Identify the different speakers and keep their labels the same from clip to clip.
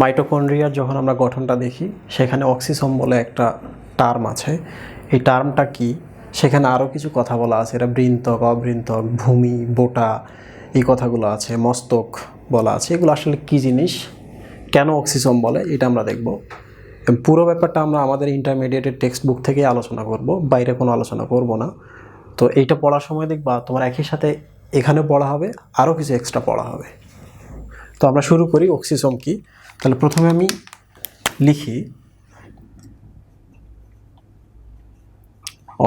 Speaker 1: মাইটোকন্ড্রিয়ার যখন আমরা গঠনটা দেখি সেখানে অক্সিসোম বলে একটা টার্ম আছে। এই টার্মটা কি, সেখানে আরও কিছু কথা বলা আছে। এটা বৃন্তক, অবৃন্তক, ভূমি, বোটা, এই কথাগুলো আছে। মস্তক বলা আছে। এগুলো আসলে কী জিনিস, কেন অক্সিসোম বলে, এটা আমরা দেখব। পুরো ব্যাপারটা আমরা আমাদের ইন্টারমিডিয়েটের টেক্সট বুক থেকেই আলোচনা করব, বাইরে কোনো আলোচনা করব না। তো এইটা পড়ার সময় দেখবা তোমার একই সাথে এখানেও পড়া হবে, আরও কিছু এক্সট্রা পড়া হবে। তো আমরা শুরু করি অক্সিসোম কি। তাহলে প্রথমে আমি লিখি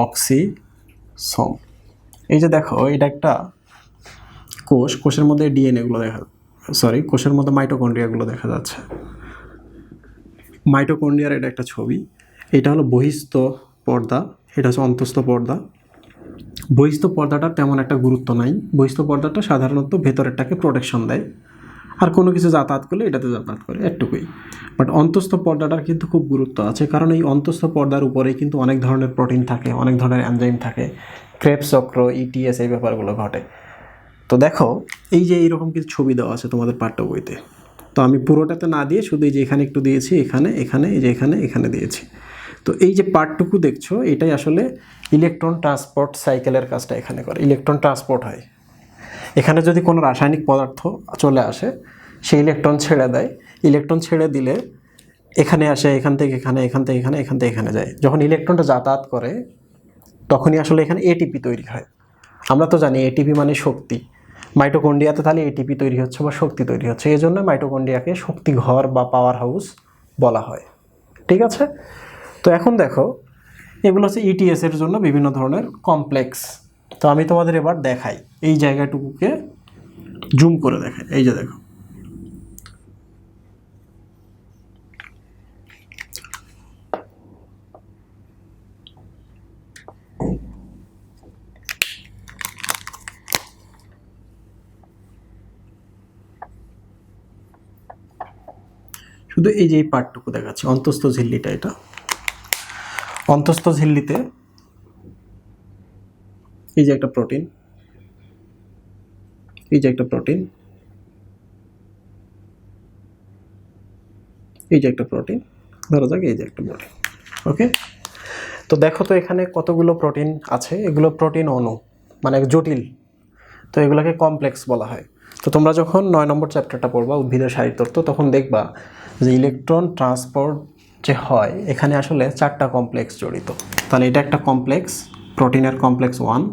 Speaker 1: অক্সিসোম। এই যে দেখো, এটা একটা কোষ, কোষের মধ্যে ডিএনএগুলো কোষের মধ্যে মাইটোকন্ড্রিয়াগুলো দেখা যাচ্ছে। মাইটোকন্ড্রিয়ার এটা একটা ছবি। এটা হলো বহিস্থ পর্দা, এটা হচ্ছে অন্তস্থ পর্দা। বহিস্থ পর্দাটার তেমন একটা গুরুত্ব নাই। বহিস্থ পর্দাটা সাধারণত ভেতরেরটাকে প্রোটেকশন দেয়, আর কোনো কিছু যাতায়াত করলে এটাতে যাতায়াত করে, এটুকুই। বাট অন্তস্থ পর্দাটার কিন্তু খুব গুরুত্ব আছে, কারণ এই অন্তস্থ পর্দার উপরেই কিন্তু অনেক ধরনের প্রোটিন থাকে, অনেক ধরনের এনজাইম থাকে, ক্রেবস চক্র, ইটিএস, এই ব্যাপারগুলো ঘটে। তো দেখো, এই যে এইরকম কিছু ছবি দেওয়া আছে তোমাদের পাঠ্য বইতে। তো আমি পুরোটাতে না দিয়ে শুধু এই যে এখানে একটু দিয়েছি, এখানে এই যে এখানে দিয়েছি। তো এই যে পার্টটুকু দেখছো, এটাই আসলে ইলেকট্রন ট্রান্সপোর্ট সাইকেলের কাজটা এখানে করে। ইলেকট্রন ট্রান্সপোর্ট হয়। এখানে যদি কোনো রাসায়নিক পদার্থ চলে আসে, সে ইলেকট্রন ছেড়ে দেয়। ইলেকট্রন ছেড়ে দিলে এখানে আসে, এখান থেকে এখানে, এখান থেকে এখানে, এখান থেকে এখানে যায়। যখন ইলেকট্রনটা যাতায়াত করে তখনই আসলে এখানে এটিপি তৈরি হয়। আমরা তো জানি এটিপি মানে শক্তি। মাইটোকন্ড্রিয়াতে তাহলে এটিপি তৈরি হচ্ছে বা শক্তি তৈরি হচ্ছে, এই জন্য মাইটোকন্ড্রিয়াকে শক্তিঘর বা পাওয়ার হাউস বলা হয়। ঠিক আছে? তো এখন দেখো, এগুলো হচ্ছে ইটিএস এর জন্য বিভিন্ন ধরনের কমপ্লেক্স। তো আমি তোমাদের এবার দেখাই, এই জায়গাটুকুকে জুম করে দেখাই। এই যে দেখো, শুধু এই যে এই পার্টটুকু দেখাচ্ছি, অন্তস্থ ঝিল্লিটা। এটা অন্তস্থ ঝিল্লিতে এই যে একটা প্রোটিন, এই যে একটা প্রোটিন, এই যে একটা প্রোটিন, ধরা যাক এই যে একটা প্রোটিন। ওকে, তো দেখো তো এখানে কতগুলো প্রোটিন আছে। এগুলো প্রোটিন অণু, মানে জটিল। তো এগুলোকে কমপ্লেক্স বলা হয়। তো তোমরা যখন 9 নম্বর চ্যাপ্টারটা পড়বা, উদ্ভিদের শারীরতত্ত্ব, তখন দেখবা যে ইলেকট্রন ট্রান্সপোর্ট যে হয়, এখানে আসলে 4টা কমপ্লেক্স জড়িত। তাহলে এটা একটা কমপ্লেক্স, প্রোটিনের কমপ্লেক্স 1,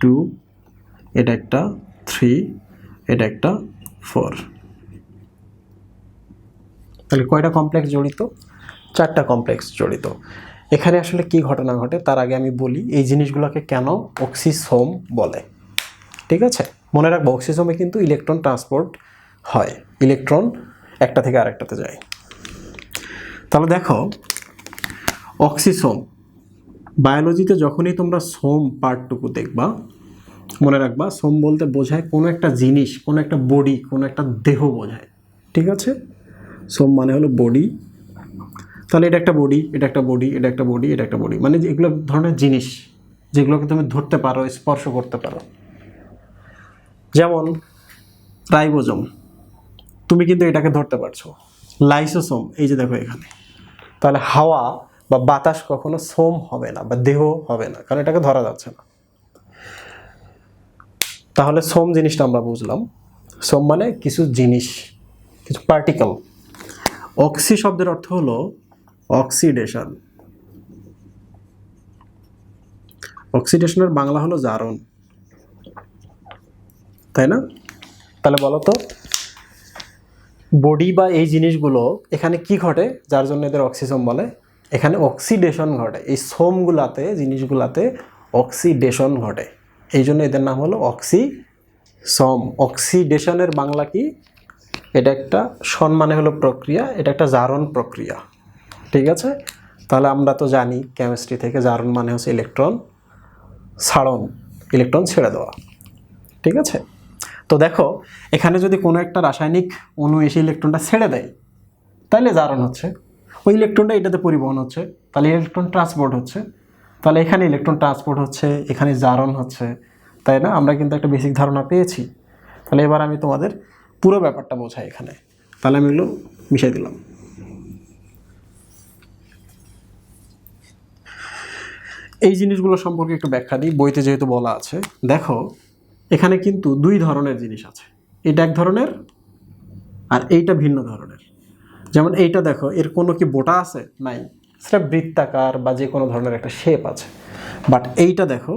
Speaker 1: 2, এটা একটা 3, এটা একটা 4। তাহলে কয়টা কমপ্লেক্স জড়িত? 4টা কমপ্লেক্স জড়িত। এখানে আসলে কি ঘটনা ঘটে তার আগে আমি বলি এই জিনিসগুলোকে কেন অক্সিসোম বলে। ঠিক আছে, মনে রাখবো অক্সিসোমে কিন্তু ইলেকট্রন ট্রান্সপোর্ট হয়, ইলেকট্রন একটা থেকে আরেকটাতে যায়। তাহলে দেখো, অক্সিসোম বায়োলজিতে যখনই তোমরা সোম পার্টটুকু দেখবা, মনে রাখবা সোম বলতে বোঝায় কোনো একটা জিনিস, কোনো একটা বডি, কোনো একটা দেহ বোঝায়। ঠিক আছে, সোম মানে হলো বডি। তাহলে এটা একটা বডি, এটা একটা বডি, এটা একটা বডি, এটা একটা বডি, মানে এগুলো ধরনের জিনিস যেগুলোকে তুমি ধরতে পারো, স্পর্শ করতে পারো। যেমন রাইবোজোম, তুমি কিন্তু এটাকে ধরতে পারছো। লাইসোসোম, এই যে দেখো এখানে। তাহলে হাওয়া বা বাতাস কখনো সোম হবে না বা দেহ হবে না, কারণ এটাকে ধরা যাচ্ছে না। তাহলে সোম জিনিসটা আমরা বুঝলাম। সোম মানে কিছু জিনিস, কিছু পার্টিকেল। অক্সি শব্দের অর্থ হলো অক্সিডেশন। অক্সিডেশনের বাংলা হলো জারণ, তাই না? তাহলে বলো তো, বডি বা এই জিনিসগুলো এখানে কি ঘটে যার জন্য এদের অক্সিসোম বলে? এখানে অক্সিডেশন ঘটে। এই সোমগুলাতে, জিনিসগুলাতে অক্সিডেশন ঘটে, এই জন্য এদের নাম হলো অক্সিসোম। অক্সিডেশনের বাংলা কি? এটা একটা সম্মানে হলো প্রক্রিয়া, এটা একটা জারণ প্রক্রিয়া। ঠিক আছে, তাহলে আমরা তো জানি কেমিস্ট্রি থেকে জারণ মানে হচ্ছে ইলেকট্রন ছাড়ন, ইলেকট্রন ছেড়ে দেওয়া। ঠিক আছে, তো দেখো এখানে যদি কোনো একটা রাসায়নিক অণু এসে ইলেকট্রনটা ছেড়ে দেয়, তাহলে জারণ হচ্ছে। ওই ইলেকট্রনটা এটাতে পরিবহন হচ্ছে, তাহলে ইলেকট্রন ট্রান্সপোর্ট হচ্ছে। তাহলে এখানে ইলেকট্রন ট্রান্সপোর্ট হচ্ছে, এখানে জারণ হচ্ছে, তাই না? আমরা কিন্তু একটা বেসিক ধারণা পেয়েছি। তাহলে এবার আমি তোমাদের পুরো ব্যাপারটা বোঝাই এখানে। তাহলে আমি এগুলো মিশাই দিলাম। এই জিনিসগুলো সম্পর্কে একটু ব্যাখ্যা দিই, বইতে যেহেতু বলা আছে। দেখো এখানে কিন্তু দুই ধরনের জিনিস আছে, এটা এক ধরনের আর এইটা ভিন্ন ধরনের। যেমন এইটা দেখো, এর কোনো কি বোটা আছে? নাই, সেটা বৃত্তাকার বা যে কোনো ধরনের একটা শেপ আছে। বাট এইটা দেখো,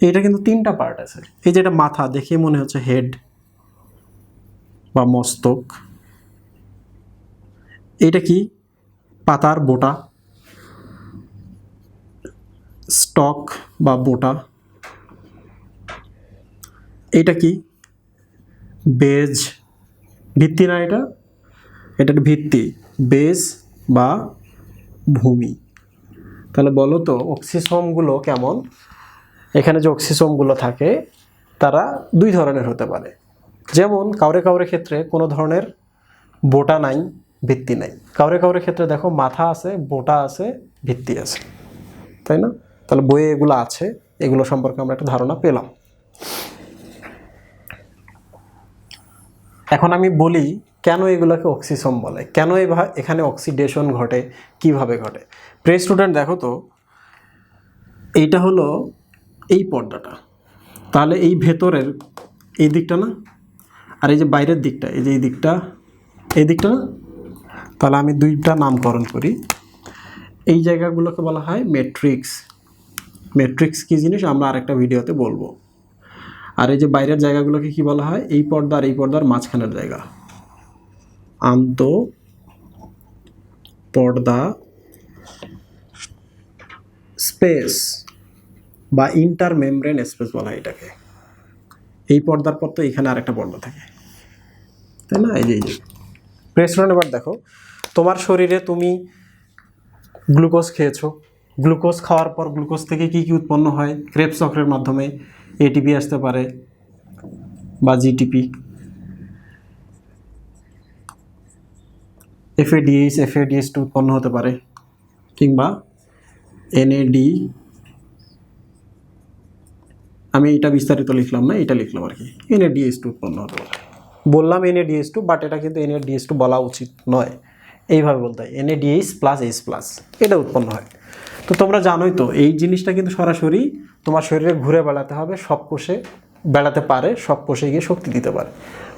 Speaker 1: এইটা কিন্তু তিনটা পার্ট আছে। এই যেটা মাথা, দেখে মনে হচ্ছে হেড বা মস্তক। এইটা কি? পাতার বোটা, স্টক বা বোটা। এটা কি? বেজ, ভিত্তি না এটা? এটা ভিত্তি, বেজ বা ভূমি। তাহলে বলো তো অক্সিসোমগুলো কেমন? এখানে যে অক্সিসোমগুলো থাকে তারা দুই ধরনের হতে পারে। যেমন কাউরে কাউরে ক্ষেত্রে কোনো ধরনের বোটা নাই, ভিত্তি নাই। কাউরে কাউরে ক্ষেত্রে দেখো মাথা আছে, বোটা আছে, ভিত্তি আছে, তাই না? তাহলে বইয়ে এগুলো আছে, এগুলো সম্পর্কে আমরা একটা ধারণা পেলাম। এখন আমি বলি কেন এগুলোকে অক্সিসোম বলে, কেন এখানে অক্সিডেশন ঘটে, কিভাবে ঘটে। প্রিয় স্টুডেন্ট দেখো তো, এইটা হলো এই পর্দাটা, তাহলে এই ভেতরের এই দিকটা না, আর এই যে বাইরের দিকটা, এই যে এই দিকটা, এই দিকটা না। তাহলে আমি দুইটা নামকরণ করি। এই জায়গাগুলোকে বলা হয় ম্যাট্রিক্স। ম্যাট্রিক্স কী জিনিস আমরা আরেকটা ভিডিওতে বলবো। আর এই যে বাইরের জায়গাগুলোকে কি বলা হয়? এই পর্দা আর এই পর্দার মাঝখানের জায়গা, আন্ত পর্দা স্পেস বা ইন্টার মেমব্রেন স্পেস বলা হয় এটাকে। এই পর্দার পর তো এখানে আরেকটা পর্দা থাকে, তাই না? এই যে প্রেসরন। এবার দেখো তোমার শরীরে তুমি গ্লুকোজ খেয়েছো, গ্লুকোজ খাওয়ার পর গ্লুকোজ থেকে কি কি উৎপন্ন হয়? ক্রেবস চক্রের মাধ্যমে এটিপি আসতে পারে বা জিটিপি, এফএডিএইচ উৎপন্ন হতে পারে, কিংবা এনএডি। আমি এটা বিস্তারিত লিখলাম না, এটা লিখলাম আর কি। এনএডিএইচ উৎপন্ন হতে পারে। বললাম এনএডিএইচ, বাট এটা কিন্তু এনএডিএইচ বলা উচিত নয়, এইভাবে বলতে হয় এনএডিএইচ প্লাস এইচ প্লাস, এটা উৎপন্ন হয়। তো তোমরা জানোই তো এই জিনিসটা কিন্তু সরাসরি তোমার শরীরে ঘুরে বেড়াতে হবে, সব কোষে বেড়াতে পারে, সব কোষে গিয়ে শক্তি দিতে পারে,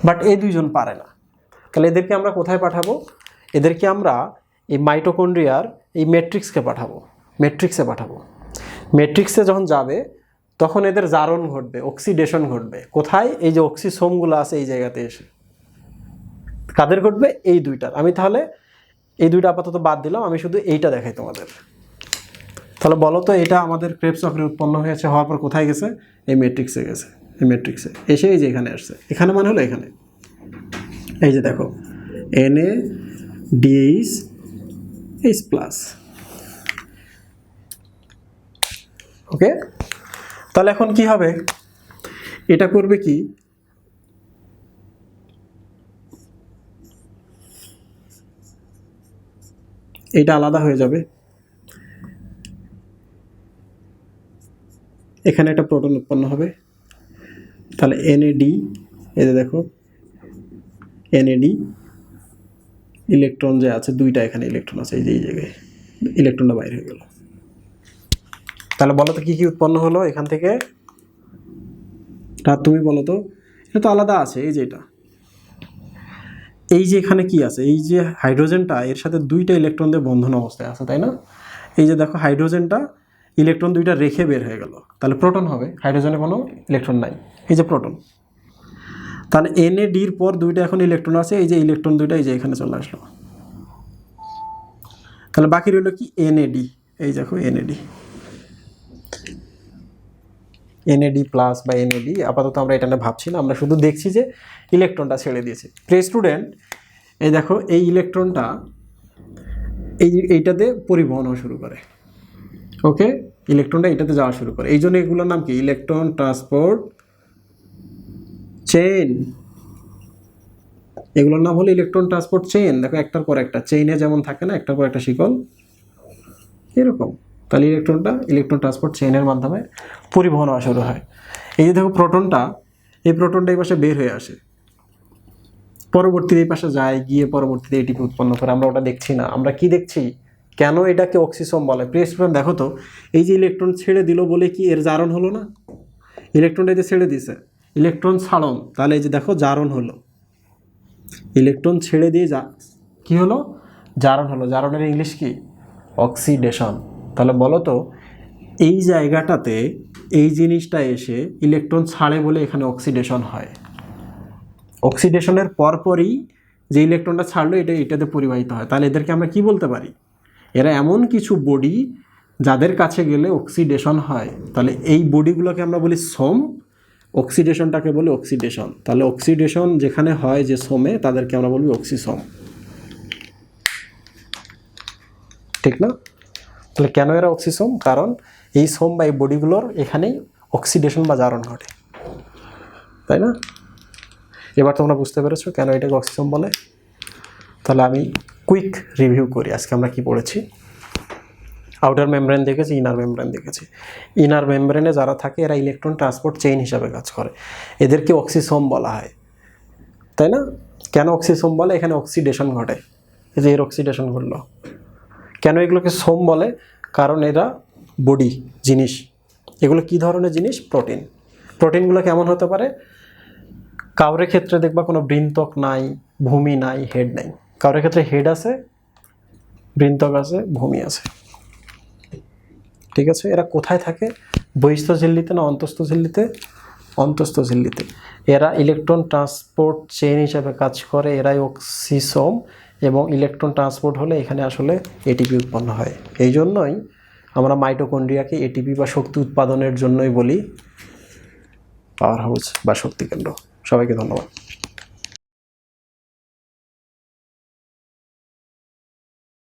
Speaker 1: বাট এই দুইজন পারে না। তাহলে এদেরকে আমরা কোথায় পাঠাবো? এদেরকে আমরা এই মাইটোকন্ড্রিয়ার এই ম্যাট্রিক্সে পাঠাবো। ম্যাট্রিক্সে যখন যাবে তখন এদের জারণ ঘটবে, অক্সিডেশন ঘটবে। কোথায়? এই যে অক্সিসোমগুলো আছে এই জায়গাতে এসে। কাদের ঘটবে? এই দুইটার। আমি তাহলে এই দুইটা আপাতত বাদ দিলাম, আমি শুধু এইটা দেখাই তোমাদের। তাহলে বলো তো, এটা আমাদের ক্রেবস চক্রে উৎপন্ন হয়েছে, হওয়ার পর কোথায় গেছে? এই ম্যাট্রিক্সে গেছে। এই ম্যাট্রিক্সে এসে এই যে এখানে আসছে। এখানে মানে হলো এখানে, এই যে দেখো NADH প্লাস। ওকে, তাহলে এখন কি হবে? এটা করবে কি? এটা আলাদা হয়ে যাবে, এখানে একটা প্রোটন উৎপন্ন হবে। তাহলে NAD, এই যে দেখো NAD, ইলেকট্রন যে আছে দুইটা, এখানে ইলেকট্রন আছে, এই যে এই জায়গায় ইলেকট্রনটা বাইরে হয়ে গেল। তাহলে বলো তো কি কি উৎপন্ন হলো এখান থেকে? তা তুমি বলো তো, এটা তো আলাদা আছে। এই যে এটা, এই যে এখানে কি আছে? এই যে হাইড্রোজেনটা, এর সাথে দুইটা ইলেকট্রন দিয়ে বন্ধন অবস্থায় আছে, তাই না? এই যে দেখো হাইড্রোজেনটা ইলেকট্রন দুইটা রেখে বের হয়ে গেল, তাহলে প্রোটন হবে। হাইড্রোজেনে কোনো ইলেকট্রন নাই, এই যে প্রোটন। তাহলে NADর পর দুইটা এখন ইলেকট্রন আছে, এই যে ইলেকট্রন দুইটা এই যে এখানে চলে আসলো। তাহলে বাকি রইল কি? NAD। এই দেখো NAD প্লাস বা NAD। আপাতত আমরা এটা নিয়ে ভাবছি না, আমরা শুধু দেখছি যে ইলেকট্রনটা ছেড়ে দিয়েছে। প্রিয় স্টুডেন্ট, এই দেখো এই ইলেকট্রনটা এইটাতে পরিবহন হওয়া শুরু করে। ওকে, ইলেকট্রনটা এটাতে যাওয়া শুরু করে। এই জন্য এগুলোর নাম কি? Electron transport chain. এগুলোর নাম হলো ইলেকট্রন ট্রান্সপোর্ট চেইন। দেখো একটার পর একটা, চেইনে যেমন থাকে না একটার পর একটা শিকল, এরকম। তাহলে ইলেকট্রন ট্রান্সপোর্ট চেইনের মাধ্যমে পরিবহন হওয়া শুরু হয়। এই যে দেখো প্রোটনটা, এই প্রোটনটা এই পাশে বের হয়ে আসে, পরবর্তীতে এই পাশে যায়, গিয়ে পরবর্তীতে এটিপি উৎপন্ন করে। আমরা ওটা দেখছি না, আমরা কি দেখছি, কেন এটাকে অক্সিসোম বলে। প্রিয় স্টুডেন্ট দেখো তো, এই যে ইলেকট্রন ছেড়ে দিল বলে কি এর জারণ হলো না? ইলেকট্রনটা যে ছেড়ে দিছে, ইলেকট্রন ছাড়ন, তাহলে এই যে দেখো জারণ হলো। ইলেকট্রন ছেড়ে দিয়ে কি হলো? জারণ হলো। জারণের ইংলিশ কি? অক্সিডেশন। তাহলে বলো তো, এই জায়গাটাতে এই জিনিসটা এসে ইলেকট্রন ছাড়ে বলে এখানে অক্সিডেশন হয়। অক্সিডেশনের পরপরই যে ইলেকট্রনটা ছাড়লো এটাতে পরিবাহিত হয়। তাহলে এদেরকে আমরা কি বলতে পারি? এরা এমন কিছু বডি যাদের কাছে গেলে অক্সিডেশন হয়। তাহলে এই বডিগুলোকে আমরা বলি সোম, অক্সিডেশনটাকে বলি অক্সিডেশন। তাহলে অক্সিডেশন যেখানে হয় যে সোমে, তাদেরকে আমরা বলবি অক্সিসোম। ঠিক না? তাহলে কেন এরা অক্সিসোম? কারণ এই সোম বা এই বডিগুলোর এখানেই অক্সিডেশন বা জারণ ঘটে, তাই না? এবার তোমরা বুঝতে পেরেছো কেন এটাকে অক্সিসোম বলে। তাহলে আমি কুইক রিভিউ করি আজকে আমরা কি পড়েছি। আউটার মেমব্রেন দেখেছি, ইনার মেমব্রেন দেখেছি। ইনার মেমব্রেনে যারা থাকে এরা ইলেকট্রন ট্রান্সপোর্ট চেইন হিসাবে কাজ করে, এদেরকে অক্সিসোম বলা হয়, তাই না? কেন অক্সিসোম বলে? এখানে অক্সিডেশন ঘটে, এই যে এর অক্সিডেশন ঘটলো। কেন এগুলোকে সোম বলে? কারণ এরা বডি জিনিস। এগুলো কি ধরনের জিনিস? প্রোটিন। প্রোটিনগুলো কেমন হতে পারে? কাউরের ক্ষেত্রে দেখবা কোনো বৃন্তক নাই, ভূমি নাই, হেড নাই। কাউরের ক্ষেত্রে হেড আছে, বৃন্তক আছে, ভূমি আছে। ঠিক আছে? এরা কোথায় থাকে? বহিস্থ ঝিল্লিতে না অন্তস্থ ঝিল্লিতে? অন্তস্থ ঝিল্লিতে। এরা ইলেকট্রন ট্রান্সপোর্ট চেইন হিসাবে কাজ করে, এরাই অক্সিসোম। এবং ইলেকট্রন ট্রান্সপোর্ট হলে এখানে আসলে এটিপি উৎপন্ন হয়। এই জন্যই আমরা মাইটোকন্ড্রিয়াকে এটিপি বা শক্তি উৎপাদনের জন্যই বলি পাওয়ার হাউস বা শক্তি কেন্দ্র। সবাইকে ধন্যবাদ।